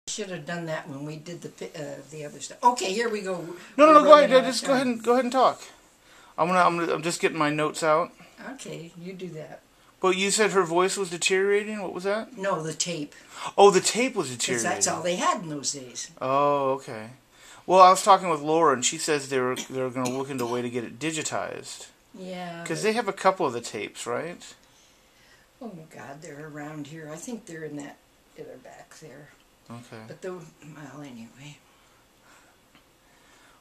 Should have done that when we did the other stuff. Okay, here we go. No, go ahead. Just go ahead and talk. I'm just getting my notes out. Okay, you do that. But you said her voice was deteriorating. What was that? No, the tape. Oh, the tape was deteriorating. Because that's all they had in those days. Oh, okay. Well, I was talking with Laura, and she says they're going to look into a way to get it digitized. Yeah. Because they have a couple of the tapes, right? Oh God, they're around here. I think they're in that. They're back there. Okay. But well, anyway.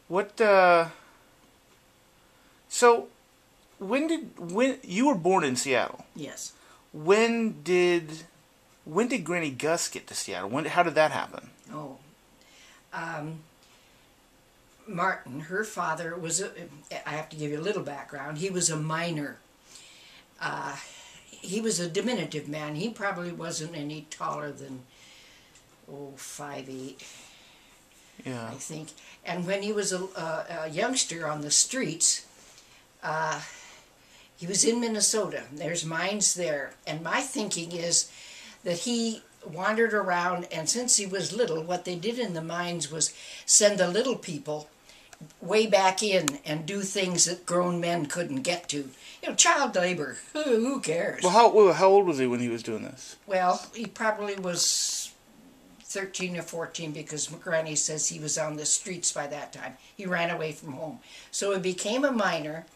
What? So, when you were born in Seattle? Yes. When did Granny Gus get to Seattle? How did that happen? Oh. Martin, her father was I have to give you a little background. He was a miner. He was a diminutive man. He probably wasn't any taller than 5'8". Yeah. I think. And when he was a youngster on the streets, he was in Minnesota. There's mines there. And my thinking is that he wandered around, and since he was little, what they did in the mines was send the little people way back in and do things that grown men couldn't get to. You know, child labor. Who cares? Well, how old was he when he was doing this? Well, he probably was 13 or 14 because Granny says he was on the streets by that time. He ran away from home. So he became a miner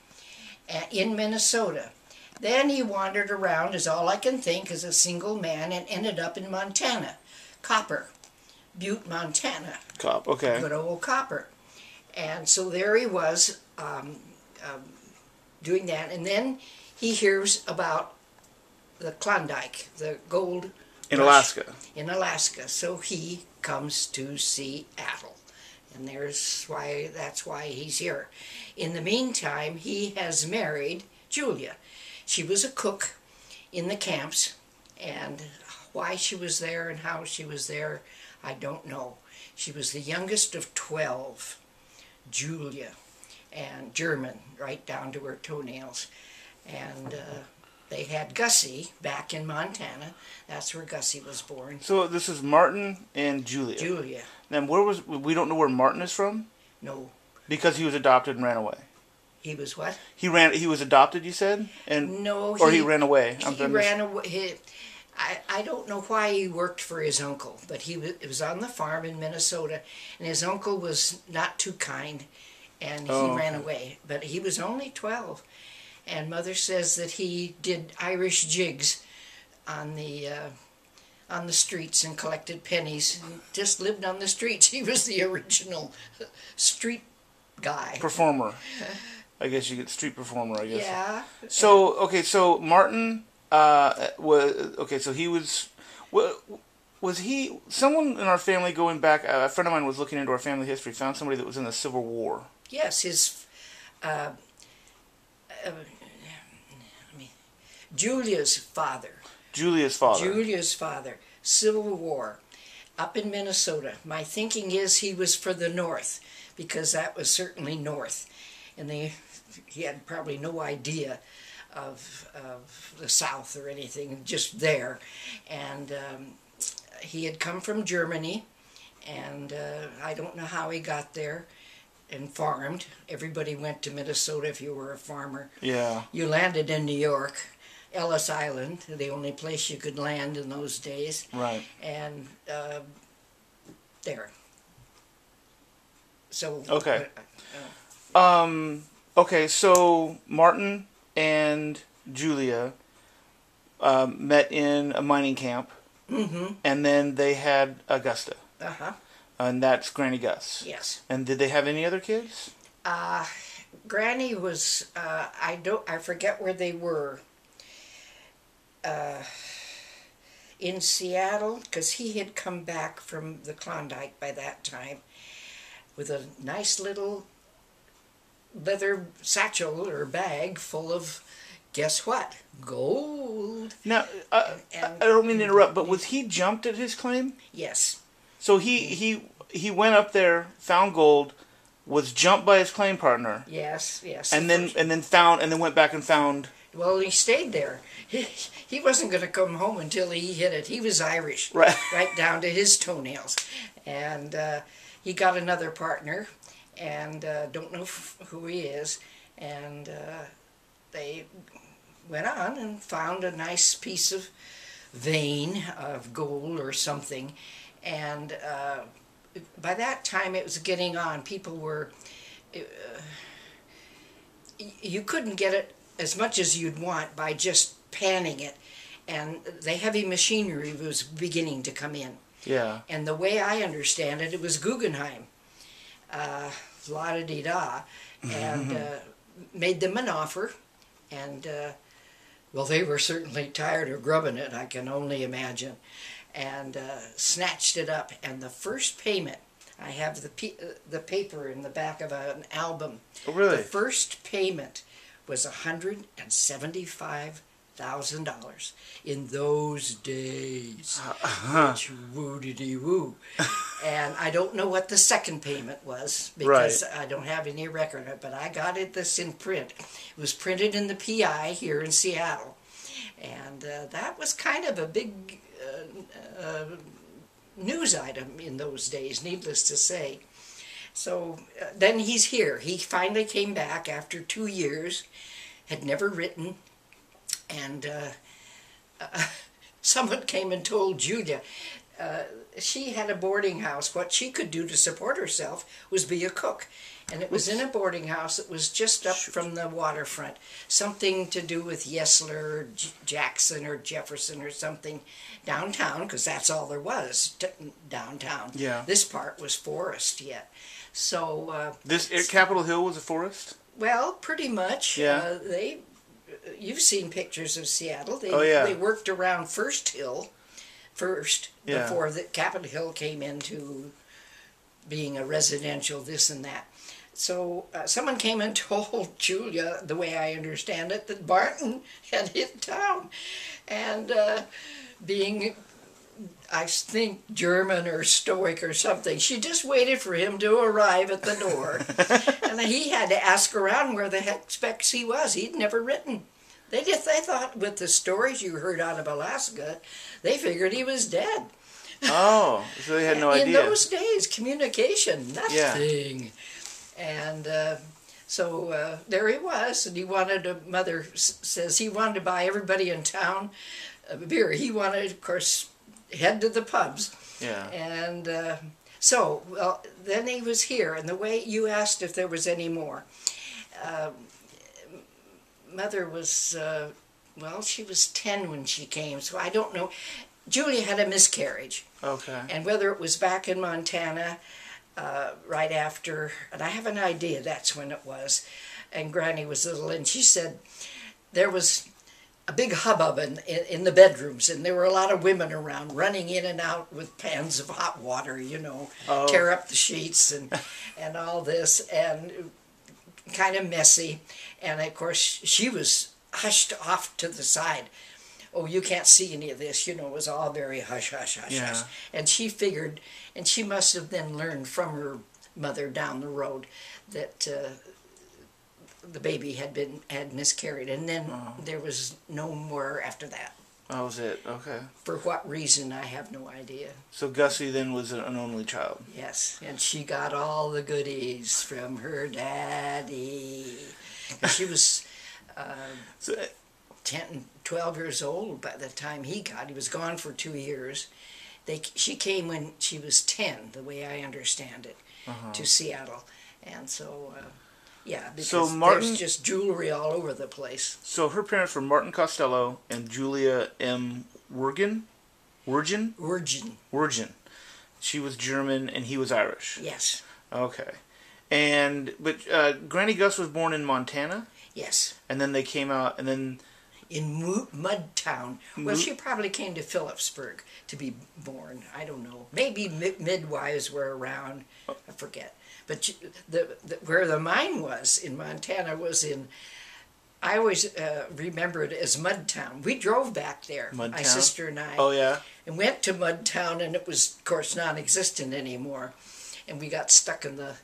in Minnesota. Then he wandered around, is all I can think, as a single man, and ended up in Montana. Copper. Butte, Montana. Okay. Good old Copper. And so there he was doing that. And then he hears about the Klondike, the gold in rush Alaska. In Alaska. So he comes to Seattle. And that's why he's here. In the meantime, he has married Julia. She was a cook in the camps. And why she was there and how she was there, I don't know. She was the youngest of 12. Julia, and German, right down to her toenails. And they had Gussie back in Montana. That's where Gussie was born. So this is Martin and Julia. Julia. Then we don't know where Martin is from? No. Because he was adopted and ran away. He was what? He was adopted, you said? Or he ran away. He ran away. I don't know why he worked for his uncle, but he was on the farm in Minnesota, and his uncle was not too kind, and he ran away. But he was only 12, and Mother says that he did Irish jigs on the streets and collected pennies, and just lived on the streets. He was the original street guy. Performer. I guess you get street performer, I guess. Yeah. So Martin... so he was he someone in our family going back? A friend of mine was looking into our family history, found somebody that was in the Civil War. Yes, Julia's father. Julia's father. Civil War, up in Minnesota. My thinking is he was for the North, because that was certainly North, and he had probably no idea of the South or anything, just there. And he had come from Germany, and I don't know how he got there, and farmed. Everybody went to Minnesota if you were a farmer. Yeah. You landed in New York, Ellis Island, the only place you could land in those days. Right. And there. So. Okay. Okay, so Martin and Julia met in a mining camp, and then they had Augusta. And that's Granny Gus. Yes. And did they have any other kids? Granny was, I forget where they were. In Seattle, because he had come back from the Klondike by that time with a nice little leather satchel or bag full of, guess what? Gold. Now, I don't mean to interrupt, but was he jumped at his claim? Yes. So he went up there, found gold, was jumped by his claim partner. Yes, yes. And then went back and found Well, he stayed there. He wasn't going to come home until he hit it. He was Irish, Right. right down to his toenails. And he got another partner, and don't know who he is. And they went on and found a nice piece of vein of gold or something. And by that time it was getting on. People were... you couldn't get it as much as you'd want by just panning it, and the heavy machinery was beginning to come in. Yeah. And the way I understand it, it was Guggenheim, la-da-dee-da, and made them an offer, and well, they were certainly tired of grubbing it, I can only imagine, and snatched it up. And the first payment, I have the paper in the back of an album. Oh, really? The first payment was $175,000 in those days. Which woo-diddy-woo. And I don't know what the second payment was, because I don't have any record of it, but I got this in print. It was printed in the PI here in Seattle. And that was kind of a big news item in those days, needless to say. So then he's here. He finally came back after 2 years, had never written, and someone came and told Julia she had a boarding house. What she could do to support herself was be a cook. And it was in a boarding house that was just up from the waterfront. Something to do with Yesler or Jackson or Jefferson or something downtown, because that's all there was downtown. Yeah. This part was forest yet. So Capitol Hill was a forest? well, pretty much. Yeah. You've seen pictures of Seattle. They worked around First Hill before the Capitol Hill came into being a residential this and that. So someone came and told Julia, the way I understand it, that Barton had hit town. And being, I think, German or Stoic or something, she just waited for him to arrive at the door. And he had to ask around where the heck specs he was. He'd never written. They thought with the stories you heard out of Alaska, they figured he was dead. Oh, so they had no idea. In those days, communication, nothing. Yeah. And so there he was, and he wanted Mother says he wanted to buy everybody in town a beer. He wanted, of course, head to the pubs. Yeah. And so, well, then he was here, and the way you asked if there was any more, Mother was, well, she was 10 when she came, so I don't know. Julia had a miscarriage. Okay. And whether it was back in Montana right after, and I have an idea that's when it was, and Granny was little, and she said there was a big hubbub in the bedrooms, and there were a lot of women around running in and out with pans of hot water, you know, tear up the sheets and all this, and kind of messy. And of course she was hushed off to the side. Oh, you can't see any of this, you know, it was all very hush, hush, hush, hush. And she figured, and she must have then learned from her mother down the road that the baby had miscarried, and then there was no more after that. That was it, okay. For what reason, I have no idea. So Gussie then was an only child. Yes, and she got all the goodies from her daddy. And she was 10, 12 years old by the time he was gone for 2 years. She came when she was 10, the way I understand it, to Seattle. And so, yeah, because there's just jewelry all over the place. So her parents were Martin Costello and Julia M. Wergen? Wergen. She was German and he was Irish. Yes. Okay. But Granny Gus was born in Montana? Yes. And then they came out, and then... In Mudtown. Well, she probably came to Phillipsburg to be born. I don't know. Maybe midwives were around. I forget. But where the mine was in Montana was in... I always remember it as Mudtown. We drove back there, Mudtown? my sister and I. Oh, yeah? And went to Mudtown, and it was, of course, non-existent anymore. And we got stuck in the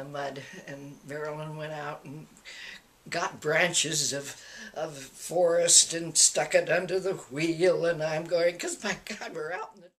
mud, and Marilyn went out and got branches of forest and stuck it under the wheel, and I'm going, because my God, we're out in the